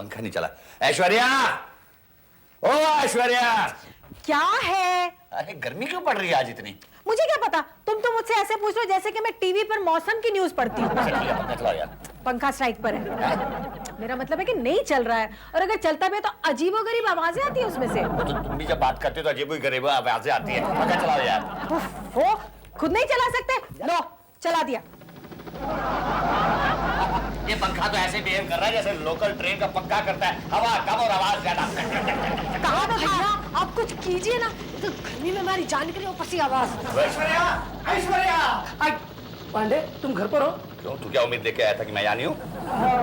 पंखा नहीं चला। ऐश्वर्या, ओ ऐश्वर्या। क्या है? अरे गर्मी क्यों पड़ रही है आज इतनी? मुझे क्या पता, तुम तो मुझसे ऐसे पूछ रहे हो जैसे कि मैं टीवी पर मौसम की न्यूज पढ़ती हूँ। पंखा चलाओ यार। पंखा स्ट्राइक पर है। मेरा मतलब है कि नहीं चल रहा है, और अगर चलता भी है तो अजीबोगरीब आवाजें आती है उसमें से। तो तुम भी जब बात करते हो तो अजीबोगरीब आवाजें आती है। पंखा चलाओ यार। वो खुद नहीं चला सकते? लो चला दिया। ये पंखा तो ऐसे बिहेव कर रहा है जैसे लोकल ट्रेन का पंखा करता है, हवा कम और आवाज ज्यादा। कहा तो भैया आप कुछ कीजिए ना, तो गर्मी में हमारी जान निकली ऊपर से आवाज। ऐश्वर्या, ऐश्वर्या, पांडे तुम घर पर हो? क्यों, तू क्या उम्मीद लेके आया था कि मैं यहाँ नहीं हूँ?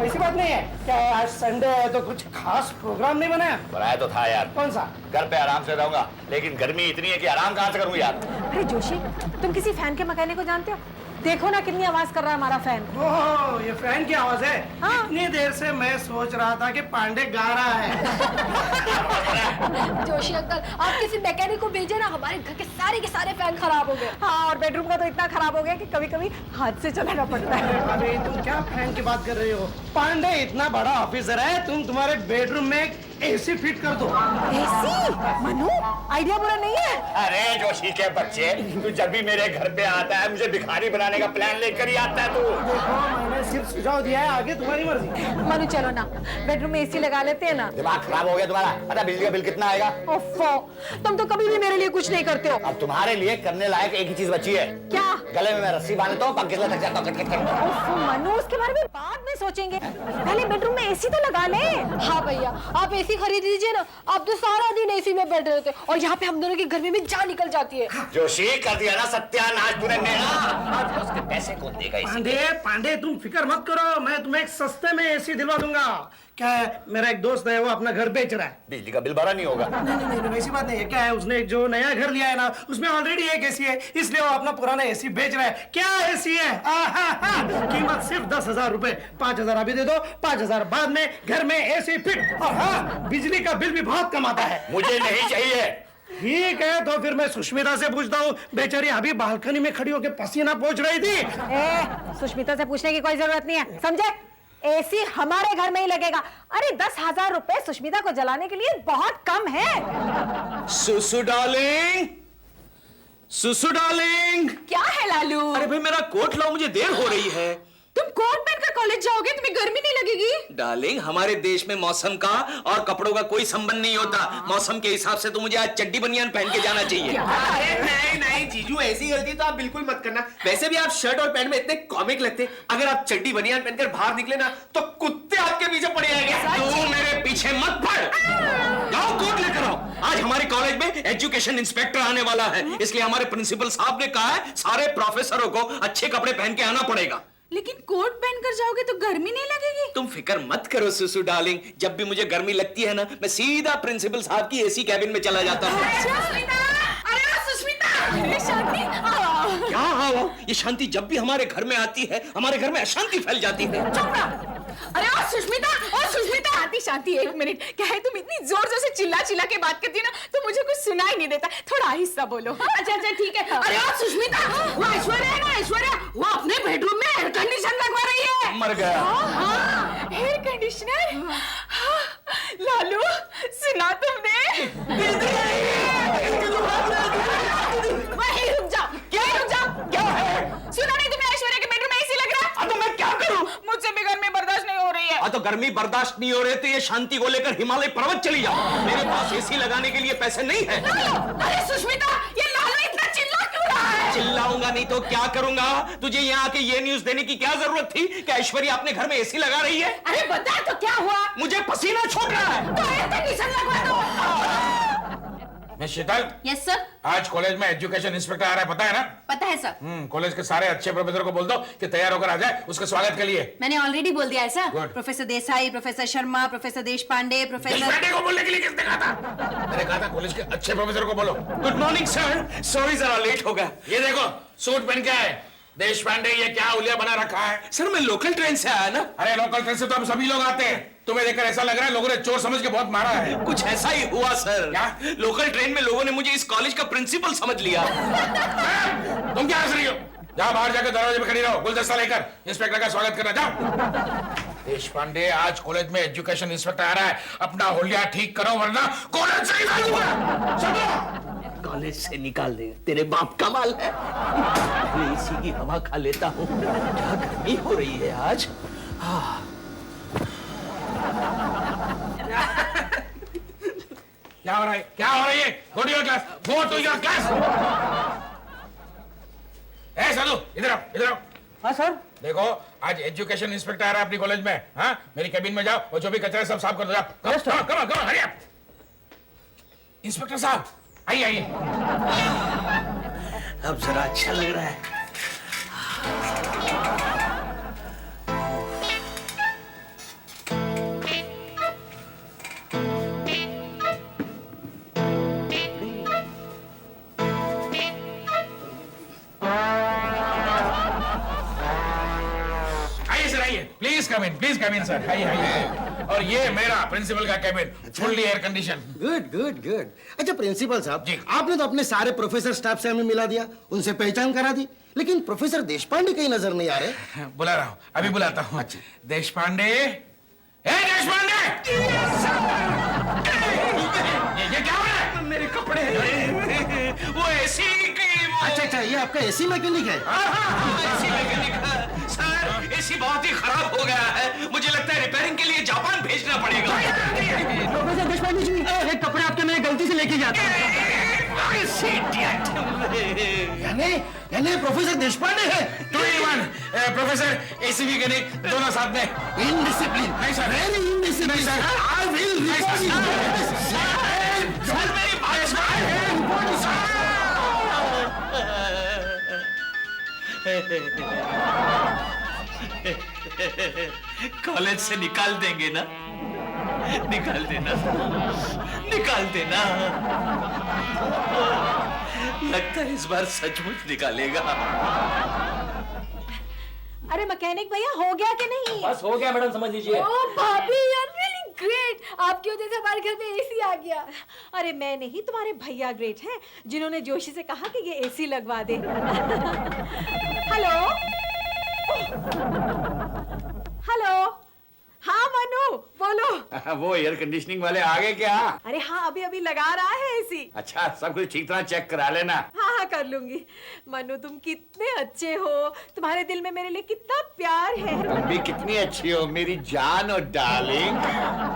ऐसी बात नहीं है क्या? आज संडे है तो कुछ खास प्रोग्राम नहीं बनाया? बनाया तो था यार। कौन सा? घर पे आराम से रहूंगा, लेकिन गर्मी इतनी है कि आराम कहाँ से करूँ यार। अरे जोशी, तुम किसी फैन के मैकेनिक को जानते हो? देखो ना कितनी आवाज कर रहा है हमारा फैन। ओह, ये फैन की आवाज है? हाँ। इतनी देर से मैं सोच रहा था कि पांडे गा रहा है। जोशी अंकल, आप किसी मैकेनिक को भेजे ना, हमारे घर के सारे फैन खराब हो गए। हाँ, और बेडरूम का तो इतना खराब हो गया कि कभी कभी हाथ से चलाना पड़ता है। अरे तुम क्या फैन की बात कर रही हो? पांडे इतना बड़ा ऑफिसर है, तुम तुम्हारे बेडरूम में एक एसी फिट कर दो। एसी? मनु, आइडिया बुरा नहीं है। अरे जोशी के बच्चे, तू जब भी मेरे घर पे आता है मुझे भिखारी बनाने का प्लान लेकर ही आता है तू। देखो, मैंने सिर्फ सुझाव दिया है, आगे तुम्हारी मर्जी। मनु चलो ना, बेडरूम में एसी लगा लेते हैं ना। दिमाग खराब हो गया तुम्हारा? पता बिजली का बिल कितना आएगा? ओफो, तुम तो कभी भी मेरे लिए कुछ नहीं करते हो। अब तुम्हारे लिए करने लायक एक ही चीज बची है। क्या? गले में मैं रस्सी बांधता हूँ, पंखे से लटक जाता हूँ, कट। ओफो मनु, उसके बारे में बाद में सोचेंगे, पहले बेडरूम में एसी तो लगा ले। हाँ भैया, आप एसी खरीद लीजिए ना, आप तो सारा दिन एसी में बैठे रहते और यहाँ पे हम दोनों की गर्मी में जान निकल जाती है। जोशी कर दिया ना सत्यानाश तूने मेरा। आज उसके पैसे कौन देगा इसे? पांडे तुम फिक्र मत करो, मैं तुम्हें एक सस्ते में एसी दिलवा दूंगा। क्या है, मेरा एक दोस्त है, वो अपना घर बेच रहा है। बिजली का बिल भरा नहीं होगा? नहीं, वैसी बात नहीं है। क्या है, उसने जो नया घर लिया है ना, उसमें ऑलरेडी एक एसी है, इसलिए वो अपना पुराना एसी बेच रहा है। क्या एसी है? कीमत सिर्फ 10,000 रुपए। 5,000 अभी दे दो, 5,000 बाद में घर में एसी फिट। और हाँ, बिजली का बिल भी बहुत कम आता है। मुझे नहीं चाहिए। ठीक है, तो फिर मैं सुष्मिता से पूछता हूँ। बेचारी अभी बालकनी में खड़ी होकर पसीना पोंछ रही थी। सुष्मिता से पूछने की कोई जरूरत नहीं है, समझे? एसी हमारे घर में ही लगेगा। अरे 10,000 रुपए सुष्मिता को जलाने के लिए बहुत कम है। सुसु डार्लिंग, सुसु डार्लिंग। क्या है लालू? अरे भाई मेरा कोट लाओ, मुझे देर हो रही है। तुम कोट पहनकर कॉलेज जाओगे, तुम्हें गर्मी नहीं लगेगी? डार्लिंग, हमारे देश में मौसम का और कपड़ों का कोई संबंध नहीं होता। मौसम के हिसाब से तो मुझे आज चड्डी बनियान पहन के जाना चाहिए। अरे नहीं जीजू, ऐसी गलती तो आप बिल्कुल मत करना। वैसे भी आप शर्ट और पैंट में इतने कॉमिक लगते, अगर आप चड्डी बनियान पहनकर बाहर निकले ना तो कुत्ते आपके पीछे पड़ जाएंगे। तू मेरे पीछे मत पड़। जाओ कोट लेकर आओ। आज हमारे कॉलेज में एजुकेशन इंस्पेक्टर आने वाला है, इसलिए हमारे प्रिंसिपल साहब ने कहा है सारे प्रोफेसरों को अच्छे कपड़े पहन के आना पड़ेगा। लेकिन कोट पहनकर जाओगे तो गर्मी नहीं लगेगी? तुम फिक्र मत करो सुसु डार्लिंग, जब भी मुझे गर्मी लगती है ना, मैं सीधा प्रिंसिपल साहब की एसी कैबिन में चला जाता हूँ। शांति, क्या हाँ, ये शांति जब भी हमारे घर में आती है, हमारे घर में अशांति फैल जाती है। अरे ओ सुष्मिता, शांति शांति, एक मिनट। क्या है, तुम इतनी जोर जोर से चिल्ला के बात करती ना तो मुझे कुछ सुनाई नहीं देता, थोड़ा आहिस्ता बोलो। अच्छा ठीक है। अरे ओ सुष्मिता, वो ऐश्वर्या है ना, ऐश्वर्या, वो अपने बेडरूम में एयर कंडीशन लगवा रही है। मर गया। Air conditioner? लालू सुना तुमने? वहीं रुक जाओ, क्या है? सुना नहीं तुमने, ऐश्वर्या के बेडरूम में एसी लग रहा है। तो मैं क्या करूं? मुझसे भी गर्मी बर्दाश्त नहीं हो रही है। तो गर्मी बर्दाश्त नहीं हो रही तो ये शांति को लेकर हिमालय पर्वत चली जाओ। मेरे पास एसी लगाने के लिए पैसे नहीं है। अरे सुष्मिता, ये लालू इतना चिल्ला क्यों रहा है? चिल्लाऊंगा नहीं तो क्या करूंगा? तुझे यहाँ आके ये न्यूज देने की क्या जरूरत थी कि ऐश्वर्या अपने घर में एसी लगा रही है? अरे बता तो क्या हुआ? मुझे पसीना छोड़ रहा है। तो एयर कंडीशन लगवा दो। मैं शीतल, यस सर। आज कॉलेज में एजुकेशन इंस्पेक्टर आ रहा है, पता है ना? पता है सर। कॉलेज के सारे अच्छे प्रोफेसर को बोल दो कि तैयार होकर आ जाए उसके स्वागत के लिए। मैंने ऑलरेडी बोल दिया है sir. Good. Professor Desai, professor Sharma, professor देश पांडे, प्रोफेसर देशपांडे को बोलने के लिए किसने कहा था? मैंने कहा था कॉलेज के अच्छे प्रोफेसर को बोलो। गुड मॉर्निंग सर, सॉरी जरा लेट हो गया। ये देखो, सूट पहन के आए देशपांडे, ये क्या उलिया बना रखा है? सर मैं लोकल ट्रेन से आया ना। अरे लोकल ट्रेन से तो हम सभी लोग आते हैं, तुम्हें देखकर ऐसा लग रहा है लोगों ने चोर समझ के बहुत मारा है। कुछ ऐसा ही हुआ सर। क्या? लोकल ट्रेन में लोगों ने मुझे इस कॉलेज का प्रिंसिपल समझ लिया। तुम क्या हंस रही हो? जाओ बाहर जाकर दरवाजे पे खड़ी रहो, गुलदस्ता लेकर इंस्पेक्टर का स्वागत करना। जाओ। देश पांडे, आज कॉलेज में एजुकेशन इंस्पेक्टर आ रहा है, अपना होलिया ठीक करो वरना कॉलेज से निकाल दूंगा। चलो। कॉलेज से निकाल दे, तेरे बाप का माल है। मैं इसी की हवा खा लेता हूँ। क्या गर्मी हो रही है आज। क्या हो रहा है? क्या हो रही है? Go to your class, go to your class. ए साधु, इधर आओ, इधर आओ। हाँ सर। देखो, आज एजुकेशन इंस्पेक्टर आ रहा है अपनी कॉलेज में। हाँ, मेरी केबिन में जाओ और जो भी कचरा है सब साफ कर दो। जाओ। कम, हरी अप। इंस्पेक्टर साहब, आइए आइए। अब जरा अच्छा लग रहा है। Please come in sir. आइए। और ये मेरा प्रिंसिपल का cabin, fully air condition. Good. अच्छा प्रिंसिपल साहब जी। आपने तो अपने सारे प्रोफेसर स्टाफ से हमें मिला दिया, उनसे पहचान करा दी, लेकिन प्रोफेसर देशपांडे कहीं नजर नहीं आ रहे। बुला रहा हूँ, अभी बुलाता हूँ। देश पांडे, देश पांडे, ये क्या हो रहा है? मेरे कपड़े वो एसी की अच्छा, ये आपका एसी मैकेनिक है? AC mechanic. सर, एसी बहुत ही खराब हो गया है, मुझे लगता है रिपेयरिंग के लिए जापान भेजना पड़ेगा। प्रोफेसर देशपांडे जी, ये कपड़े आपके मैं गलती से लेके जाता यानी प्रोफेसर देशपांडे है। 2 in 1, प्रोफेसर एसी मैकेनिक दोनों साथ में। इनडिसिप्लिन। नहीं सर, वेरी इनडिसिप्लिन। नहीं sir. I will report you. Sir मेरी बात कॉलेज से निकाल देंगे ना? निकाल देना, निकाल देना। लगता है इस बार सचमुच निकालेगा। अरे मैकेनिक भैया, हो गया कि नहीं? बस हो गया मैडम, समझ लीजिए। ओह भाभी, यार रियली ग्रेट, आपकी वजह से हमारे घर में एसी आ गया। अरे मैं नहीं, तुम्हारे भैया ग्रेट हैं, जिन्होंने जोशी से कहा कि ये एसी लगवा दे। हेलो हेलो, हाँ मनु बोलो। वो एयर कंडीशनिंग वाले आ गए क्या? अरे हाँ, अभी अभी लगा रहा है एसी। अच्छा, सब कुछ ठीक तरह चेक करा लेना। हाँ कर लूंगी। मनु तुम कितने अच्छे हो, तुम्हारे दिल में मेरे लिए कितना प्यार है। तुम भी कितनी अच्छी हो मेरी जान और डार्लिंग।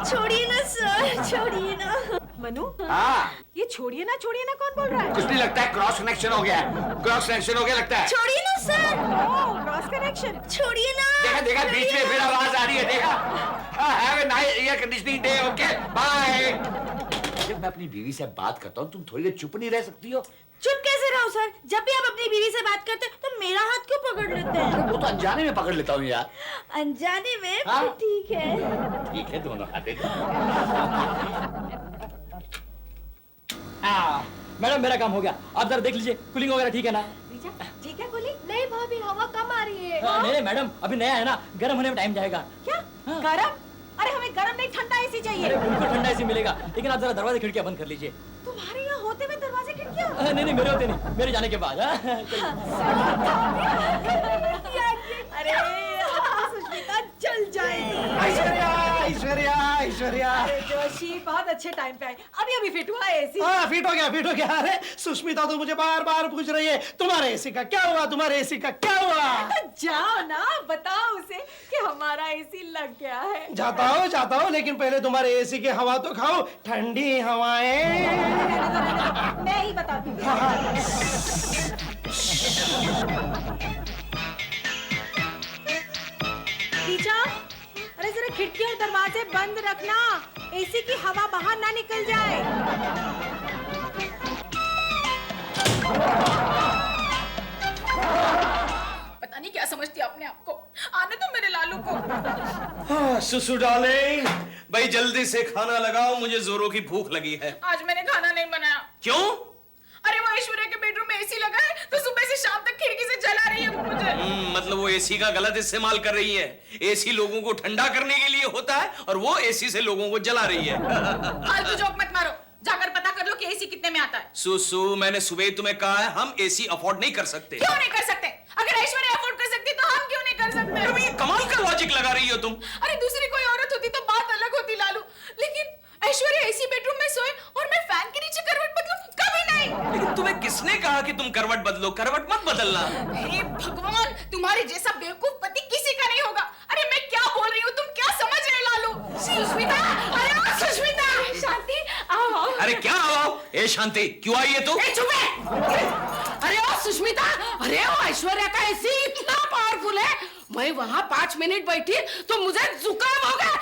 छोड़िए ना सर, छोड़िए ना। मनु, हाँ, ये छोड़िए ना कौन बोल रहा है? कुछ नहीं, लगता है क्रॉस कनेक्शन हो गया है। क्रॉस कनेक्शन हो गया लगता है। छोड़िए ना सर। ओह क्रॉस कनेक्शन, छोड़िए ना। देखा बीच में फिर आवाज आ रही है। देखा, have a nice air conditioning day. Okay bye. जब मैं अपनी बीवी से बात करता हूँ तुम थोड़ी देर चुप नहीं रह सकती हो? चुप कैसे रहूं सर? जब भी आप अपनी बीवी से बात करते हैं तो मेरा हाथ क्यों पकड़ लेते हैं? वो तो अनजाने में पकड़ लेता हूँ यार। अनजाने में? हाँ? ठीक है। ठीक है, दोनों हाथे। मैडम मेरा काम हो गया, आप जरा देख लीजिए कूलिंग वगैरह ठीक है ना? ठीक है बोली। नहीं भाभी, हवा कम आ रही है। नहीं मैडम, अभी नया है ना, गर्म होने में टाइम जाएगा। क्या गरम? अरे हमें गरम नहीं, ठंडा एसी चाहिए। अरे बिल्कुल ठंडा एसी मिलेगा, लेकिन आप जरा दरवाजे खिड़कियां बंद कर लीजिए। तुम्हारे यहाँ होते हुए दरवाजे खिड़कियाँ? नहीं मेरे होते नहीं, मेरे जाने के बाद। अरे सुष्मिता जल जाएगी। ऐश्वर्या। अरे जोशी, बहुत अच्छे टाइम पे आए। अभी फिट हुआ एसी। हाँ, फिट हो गया। अरे सुष्मिता तो मुझे बार बार पूछ रही है, तुम्हारे एसी का क्या हुआ? जाओ ना, बताओ उसे कि हमारा एसी लग गया है। जाता हूँ, लेकिन पहले तुम्हारे एसी की हवा तो खाओ, ठंडी हवाएं। मैं ही बताती हूँ। अरे जरा खिड़की और दरवाजे बंद रखना, एसी की हवा बाहर ना निकल जाए। पता नहीं क्या समझती है अपने आप को। आने दो मेरे लालू को। हाँ, सुसु डार्लिंग, भाई जल्दी से खाना लगाओ, मुझे जोरों की भूख लगी है। आज मैंने खाना नहीं बनाया। क्यों? अरे वो ऐश्वर्या के बेडरूम में एसी लगा है तो सुबह से शाम तक खिड़की से जला रही है वो मुझे। मतलब वो एसी का गलत इस्तेमाल कर रही है। एसी लोगों को ठंडा करने के लिए होता है और वो एसी से लोगों को जला रही है। फालतू जोक मत मारो, जाकर पता कर लो कि एसी कितने में आता है। सुसु, मैंने सुबह तुम्हें कहा है हम एसी अफोर्ड नहीं कर सकते। क्यों नहीं कर सकते? अगर ऐश्वर्या अफोर्ड कर सकती तो हम क्यों नहीं कर सकते हैं। ये कमाल का लॉजिक लगा रही हो तुम। अरे दूसरी कोई औरत होती तो बात अलग होती लालू, लेकिन ऐश्वर्या एसी बेडरूम में सोए और मैं फैन के नीचे करवट बदलूं, कभी नहीं। लेकिन तुम्हें किसने कहा कि तुम करवट बदलो? करवट मत बदलना। हे भगवान, तुम्हारे जैसा बेवकूफ पति किसी का नहीं होगा। अरे मैं क्या बोल रही हूँ, तुम क्या समझ रहे हो लालू? सुष्मिता, अरे ओ सुष्मिता, शांति आओ आओ। अरे क्या आओ? ए शांति, क्यों आई है तू? चुप है। अरे ओ सुष्मिता, अरे ओ ऐश्वर्या का एसी इतना पावरफुल है, मैं वहाँ 5 मिनट बैठी तो मुझे जुकाम हो गया।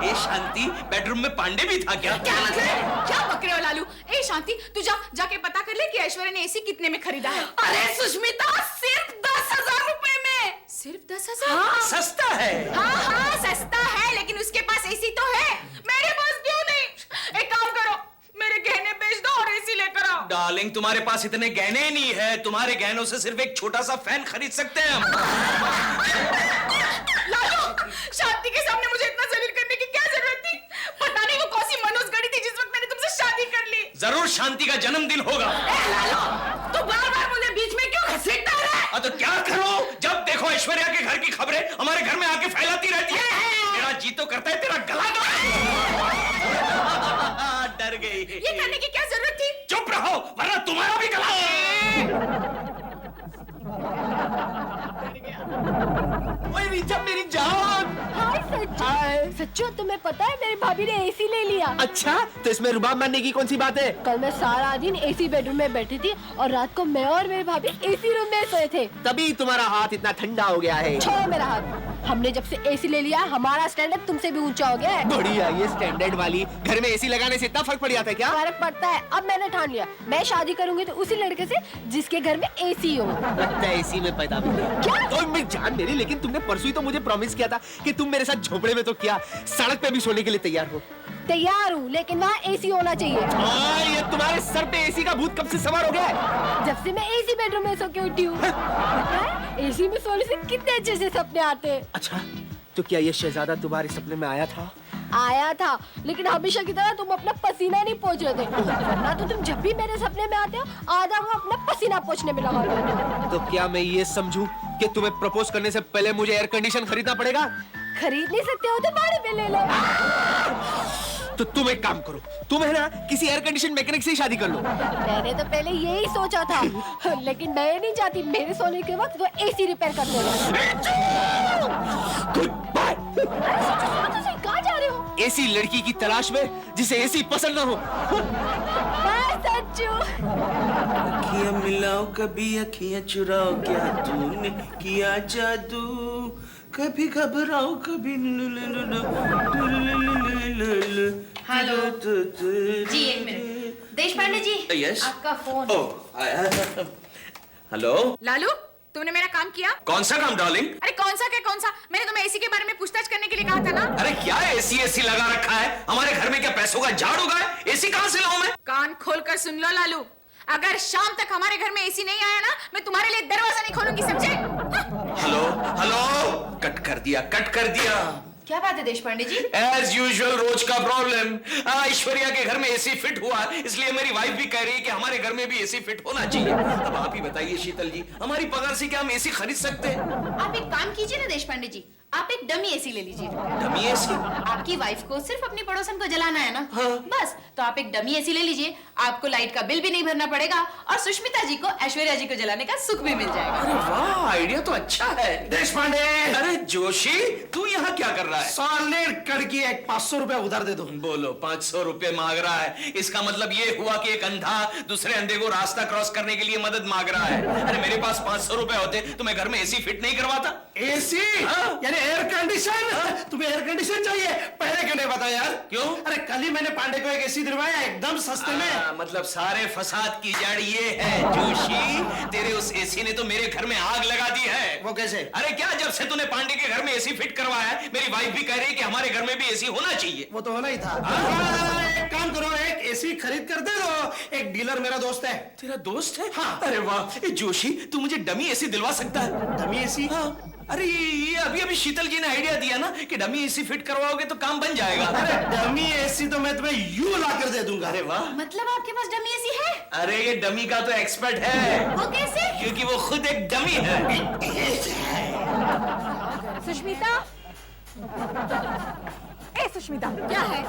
ए शांति, बेडरूम में पांडे भी था क्या? क्या मतलब? क्या बक रहे हो लालू? ए शांति, तू जाके पता कर ले कि ऐश्वर्या ने एसी कितने में खरीदा है। अरे सुष्मिता, सिर्फ 10,000 रुपए में। सिर्फ 10,000? सस्ता है। हाँ सस्ता है, लेकिन उसके पास एसी तो है, मेरे पास क्यों नहीं? एक काम करो, मेरे गहने बेच दो और एसी लेकर आओ। डार्लिंग, तुम्हारे पास इतने गहने नहीं है, तुम्हारे गहनों से सिर्फ एक छोटा सा फैन खरीद सकते हैं हम। लालू, शांति के सामने मुझे इतना जलील करने की क्या जरूरत थी? पता नहीं वो कौन सी मनोज गढ़ी थी जिस वक्त मैंने तुमसे शादी कर ली। जरूर शांति का जन्मदिन होगा। लालू, तू बार-बार मुझे बीच में क्यों घसीटता है? तो क्या करो, जब देखो ऐश्वर्या के घर की खबरें हमारे घर में आके फैलाती रहती है। तेरा जी तो करता है तेरा गला डर गई। ये करने की क्या जरूरत थी? चुप रहो, वरना तुम्हारा भी गला। ओए रीचा मेरी जान। हाय सच्चू, सच्चू तुम्हें पता है मेरी भाभी ने एसी ले लिया। अच्छा, तो इसमें रुबाब मारने की कौन सी बात है? कल मैं सारा दिन एसी बेडरूम में बैठी थी और रात को मैं और मेरी भाभी एसी रूम में सोए थे। तभी तुम्हारा हाथ इतना ठंडा हो गया है। छोड़ो मेरा हाथ। हमने जब से एसी ले लिया, हमारा स्टैंडर्ड तुमसे भी ऊंचा हो गया है। बढ़िया, ये स्टैंडर्ड वाली। घर में एसी लगाने से इतना फर्क पड़ जाता है क्या? फर्क पड़ता है। अब मैंने ठान लिया, मैं शादी करूंगी तो उसी लड़के से जिसके घर में एसी हो। लगता है एसी में पैदा भी है। क्या? तो मैं जान मेरी, लेकिन तुमने परसों ही तो मुझे प्रॉमिस किया था कि तुम मेरे साथ झोपड़े में तो क्या, सड़क पे भी सोने के लिए तैयार हो। तैयार हूँ, लेकिन वहाँ एसी होना चाहिए। ये तुम्हारे सर पे एसी का भूत कब से सवार हो गया है? जब से मैं एसी बेडरूम में सो के उठी हूँ। एसी में सोने से कितने अच्छे से सपने आते हैं। अच्छा, तो क्या ये शहजादा तुम्हारे सपने में आया था? आया था, लेकिन हमेशा की तरह तुम अपना पसीना नहीं पोंछ रहे थे। वरना तो तुम जब भी मेरे सपने में आते हो, आधा वो अपना पसीना पोंछने में लगा देते हो। तो क्या मैं ये समझूं कि तुम्हें प्रपोज करने से पहले मुझे एयर कंडीशन खरीदना पड़ेगा? खरीद नहीं सकते हो तो भाड़े पे ले लो। तो तुम एक काम करो, तुम है ना किसी एयर कंडीशन मैकेनिक से ही शादी कर लो। मैंने तो पहले यही सोचा था, लेकिन मैं नहीं चाहती मेरे सोने के वक्त वो एसी रिपेयर कर देगा। Good bye. कहाँ जा रहे हो? ऐसी लड़की की तलाश में जिसे एसी पसंद ना हो। बाय सच्चू। अखियां मिलाओ कभी अखियां चुराओ, क्या तूने किया जादू, कभी घबराओ कभी हेलो जी, एक मिनट। देशपांडे जी, Yes? आपका फोन। हेलो लालू, तुमने मेरा काम किया? कौन सा काम डार्लिंग? अरे कौन सा क्या कौन सा? मैंने तुम्हें एसी के बारे में पूछताछ करने के लिए कहा था ना। अरे क्या एसी एसी लगा रखा है? हमारे घर में क्या पैसों का झाड़ उगा है? एसी कहाँ से लाऊं मैं? कान खोल कर सुन लो लालू, अगर शाम तक हमारे घर में एसी नहीं आया ना, मैं तुम्हारे लिए दरवाजा नहीं खोलूंगी, समझे? हेलो हेलो, कट कर दिया, कट कर दिया। क्या बात है देशपांडे जी? एज यूजुअल रोज का प्रॉब्लम। ऐश्वर्या के घर में एसी फिट हुआ, इसलिए मेरी वाइफ भी कह रही है कि हमारे घर में भी एसी फिट होना चाहिए। अब आप ही बताइए शीतल जी, हमारी पगार से क्या हम एसी खरीद सकते हैं? आप एक काम कीजिए ना देशपांडे जी, आप एक डमी एसी ले लीजिए। Dummy AC? आपकी वाइफ को सिर्फ अपनी पड़ोसन को जलाना है ना। हाँ। बस, तो आप एक डमी एसी ले लीजिए, आपको लाइट का बिल भी नहीं भरना पड़ेगा और सुष्मिता जी को ऐश्वर्या जी को जलाने का सुख भी मिल जाएगा। अरे वाह, आइडिया तो अच्छा है। देशपांडे, अरे जोशी, तू यहाँ क्या कर रहा है? सॉलिड करके एक 500 रुपया उधार दे दो। बोलो, 500 रुपए मांग रहा है? इसका मतलब ये हुआ कि एक अंधा दूसरे अंधे को रास्ता क्रॉस करने के लिए मदद मांग रहा है। अरे मेरे पास 500 रुपए होते तो मैं घर में एसी फिट नहीं करवाता। एसी? हाँ? यानी एयर कंडीशन? तुम्हें एयर कंडीशन चाहिए? पहले क्यों नहीं बताया यार? क्यों? अरे कल ही मैंने पांडे को एक एसी दिलवाया एकदम सस्ते में। मतलब सारे फसाद की जड़ ये है जोशी, तेरे उस एसी ने तो मेरे घर में आग लगा दी है। वो कैसे? अरे क्या, जब से तूने पांडे के घर में एसी फिट करवाया है, मेरी वाइफ भी कह रही है कि हमारे घर में भी एसी होना चाहिए। वो तो होना ही था। एक काम करो, एक एसी खरीद कर दे दो। एक डीलर मेरा दोस्त है। तेरा दोस्त है? हाँ। अरे वाह, ए जोशी, तू मुझे डमी एसी दिलवा सकता है? Dummy AC? हाँ। अरे ये अभी अभी शीतल जी ने आइडिया दिया ना कि डमी एसी फिट करवाओगे तो काम बन जाएगा। अरे डमी एसी तो मैं तुम्हें यूं ला कर दे दूंगा। अरे वाह, मतलब आपके पास डमी एसी है? अरे ये डमी का तो एक्सपर्ट है। वो कैसे? क्योंकि वो खुद एक डमी है। सुष्मिता, ए सुष्मिता, क्या है?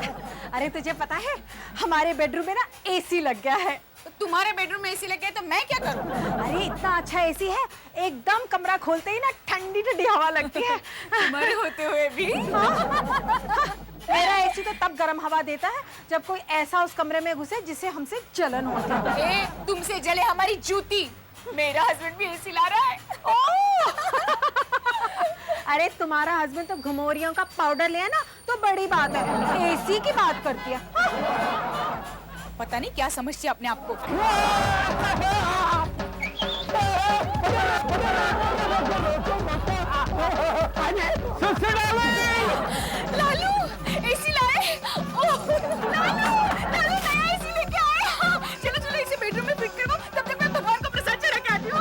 अरे तुझे पता है हमारे बेडरूम में ना एसी लग गया है। तो तुम्हारे बेडरूम में एसी लग गया तो मैं क्या करूं? अरे इतना अच्छा एसी है, एकदम कमरा खोलते ही ना ठंडी ठंडी हवा लगती है। तुम्हारे होते हुए भी? मेरा एसी तो तब गर्म हवा देता है जब कोई ऐसा उस कमरे में घुसे जिससे हमसे जलन होती है। ए, तुमसे जले हमारी जूती। मेरा हस्बैंड भी एसी ला रहा है। अरे तुम्हारा हस्बैंड तो घुमोरियों का पाउडर ले ना तो बड़ी बात है, एसी की बात करती है। पता नहीं क्या समझती है अपने आप को। लालू एसी लाए। लालू नया एसी लेके आए। चलो चलो इसे बेडरूम में फिट करो, तब तक मैं भगवान को प्रसाद चढ़ा के आती हूँ।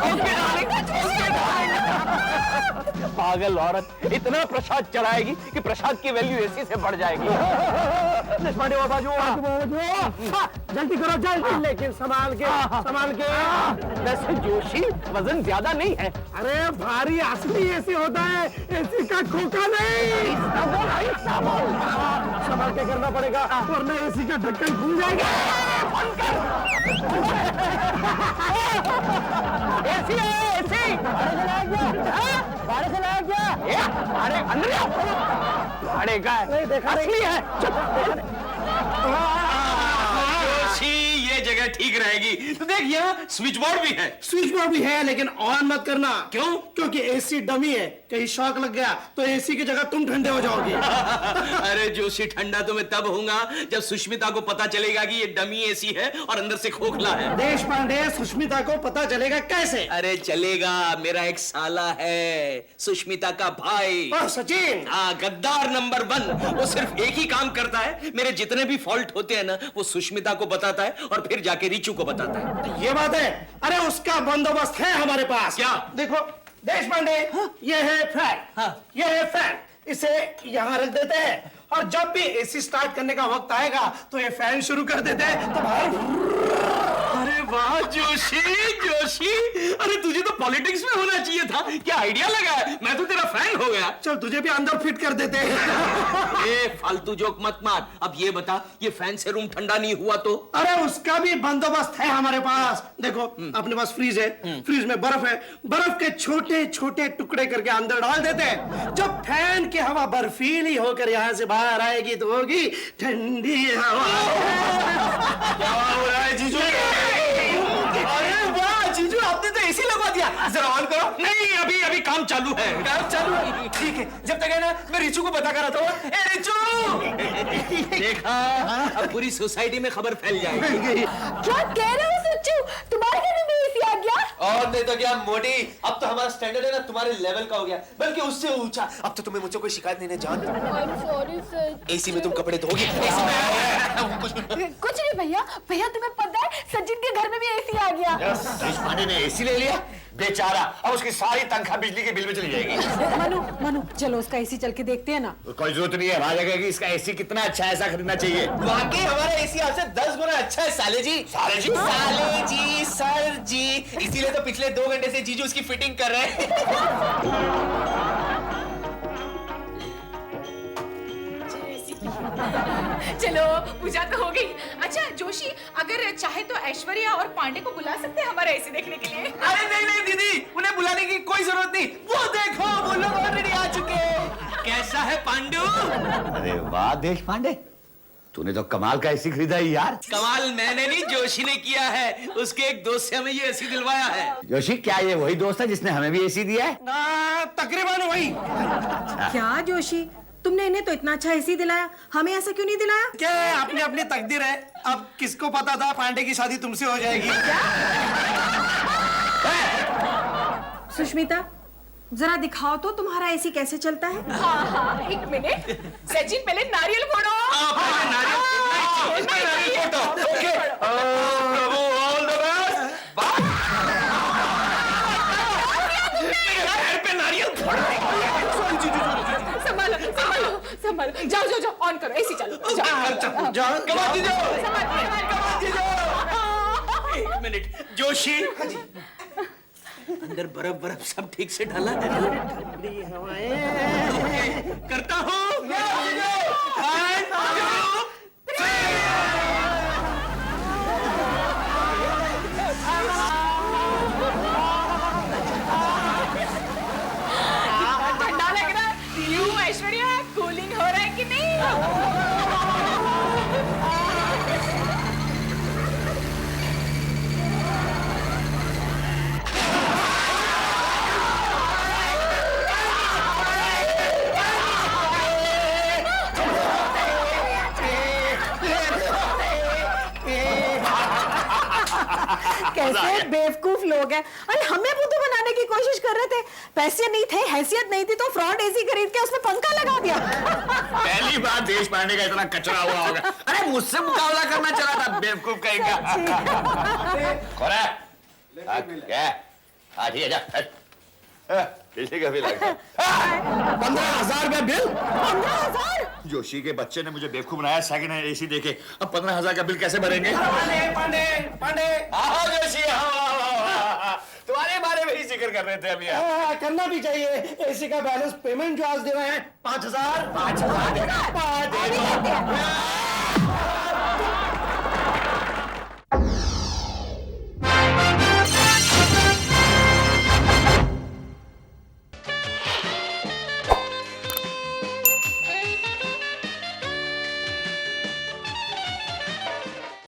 पागल औरत, इतना प्रसाद चढ़ाएगी कि प्रसाद की वैल्यू एसी से बढ़ जाएगी। जल्दी करो जल्दी, लेकिन संभाल के। वैसे जोशी वजन ज्यादा नहीं है। अरे भारी असली एसी होता है, एसी का खोखा नहीं। संभाल के करना पड़ेगा वरना एसी का ढक्कन खुल जाएगा। एसी है, एसी। बाहर से लाया क्या? अरे अंदर अरे का नहीं देखा असली है। जोशी ये जगह ठीक रहेगी। तो देख यहाँ स्विच बोर्ड भी है। स्विच बोर्ड भी है लेकिन ऑन मत करना। क्यों? क्योंकि एसी डमी है, कहीं शॉक लग गया तो एसी की जगह तुम ठंडे हो जाओगे। अरे जोशी ठंडा तो मैं तब होऊंगा जब सुष्मिता को पता चलेगा कि ये डमी एसी है और अंदर से खोखला है। देश पांडे, सुष्मिता को पता चलेगा कैसे? अरे चलेगा, मेरा एक साला है सुष्मिता का भाई। सचिन। हाँ, गद्दार नंबर 1। वो सिर्फ एक ही काम करता है, मेरे जितने भी फॉल्ट होते हैं ना वो सुष्मिता को बताता है और फिर जाके रिचू को बताता है। ये बात है। अरे उसका बंदोबस्त है हमारे पास। क्या? देखो देश पांडे, ये है फैन। ये है फैन, इसे यहाँ रख देते हैं और जब भी एसी स्टार्ट करने का वक्त आएगा तो ये फैन शुरू कर देते हैं तो बाहर। अरे वाह जोशी, जोशी, अरे तुझे तो पॉलिटिक्स में होना चाहिए था। क्या आइडिया लगा है, मैं तो तेरा फैन हो गया। चल तुझे भी अंदर फिट कर देते हैं। ए फालतू जोक मत मार। अब ये बता, ये फैन से रूम ठंडा नहीं हुआ तो? अरे उसका भी बंदोबस्त है हमारे पास। देखो अपने पास फ्रीज है, फ्रीज में बर्फ है, बर्फ के छोटे छोटे टुकड़े करके अंदर डाल देते हैं। जब फैन की हवा बर्फीली होकर यहाँ से बाहर आएगी तो होगी ठंडी हवा। क्या हो रहा है जीजू? अरे वाह जीजू, आपने तो एसी लगवा दिया। जरा ऑन करो। नहीं, अभी काम चालू है। काम चालू है? ठीक है, जब तक है ना मैं रिचू को बता कर आता हूँ। ए रिचू! देखा, अब पूरी सोसाइटी में खबर फैल जाएगी। क्या कह रहे हो सच्चू? तुम्हारे घर में एसी आ गया? और नहीं तो क्या मोटी, अब तो हमारा स्टैंडर्ड है ना तुम्हारे लेवल का हो गया, बल्कि उससे ऊंचा। अब तो तुम्हें मुझसे कोई शिकायत नहीं है जान। Sorry sir. एसी में तुम कपड़े धोगी। कुछ नहीं भैया, भैया तुम्हें पता है सचिन के घर में भी एसी आ गया। देश पांडे ने एसी ले लिया बेचारा, अब उसकी सारी तनख्वाह बिजली के बिल में चली जाएगी। मनु चलो उसका एसी चल के देखते हैं ना। कोई जरूरत नहीं है, राजा कहेगी इसका एसी कितना अच्छा है, ऐसा खरीदना चाहिए। वाकई हमारा एसी आपसे 10 गुना अच्छा है साले जी। साले जी? साले जी, सर जी, इसीलिए तो पिछले 2 घंटे से जीजू उसकी फिटिंग कर रहे हैं। चलो पूजा तो हो गई। अच्छा जोशी, अगर चाहे तो ऐश्वर्या और पांडे को बुला सकते हैं हमारा एसी देखने के लिए। अरे नहीं नहीं दीदी, उन्हें बुलाने की कोई जरूरत नहीं। वो देखो वो लोग ऑलरेडी आ चुके हैं। कैसा है पांडु? अरे वाह देश पांडे, तूने तो कमाल का एसी खरीदा ही यार। कमाल मैंने नहीं, जोशी ने किया है। उसके एक दोस्त से हमें ये एसी दिलवाया है। जोशी, क्या ये वही दोस्त है जिसने हमें भी एसी दिया है? तकरीबन वही। क्या जोशी, तुमने इन्हें तो इतना अच्छा एसी दिलाया, हमें ऐसा क्यों नहीं दिलाया? क्या अपनी अपनी तकदीर है। अब किसको पता था पांडे की शादी तुमसे हो जाएगी। सुष्मिता, जरा दिखाओ तो तुम्हारा एसी कैसे चलता है। हाँ, एक मिनट। सचिन पहले नारियल फोड़ो। संभालो संभालो संभालो, जाओ जाओ जाओ, ऑन करो एसी चालू। एक मिनट जोशी, अंदर बर्फ बर्फ सब ठीक से डाला है? ठंडी हवाएं। करता हूँ। ठंडा लग रहा है क्यों ऐश्वर्या? कूलिंग हो रहा है कि नहीं? कैसे बेवकूफ लोग हैं। अरे हमें बुद्धू बनाने की कोशिश कर रहे थे, पैसे नहीं थे, हैसियत नहीं थी तो फ्रॉड एसी खरीद के उसने पंखा लगा दिया। पहली बार देश पांडे का इतना कचरा हुआ होगा। अरे मुझसे मुकाबला करना चला था बेवकूफ कहेगा। क्या? ठीक है जा। किसी का भी लगा 15,000 का बिल। 15,000? जोशी के बच्चे ने मुझे बेवकूफ बनाया सेकंड हैंड एसी देके। अब 15,000 का बिल कैसे भरेंगे? पांडे पांडे आओ जोशी आओ। तुम्हारे बारे में ही जिक्र कर रहे थे अभी आप। करना भी चाहिए। एसी का बैलेंस पेमेंट जो आज दे रहे हैं 5,000। 5,000 अभी लेते हैं।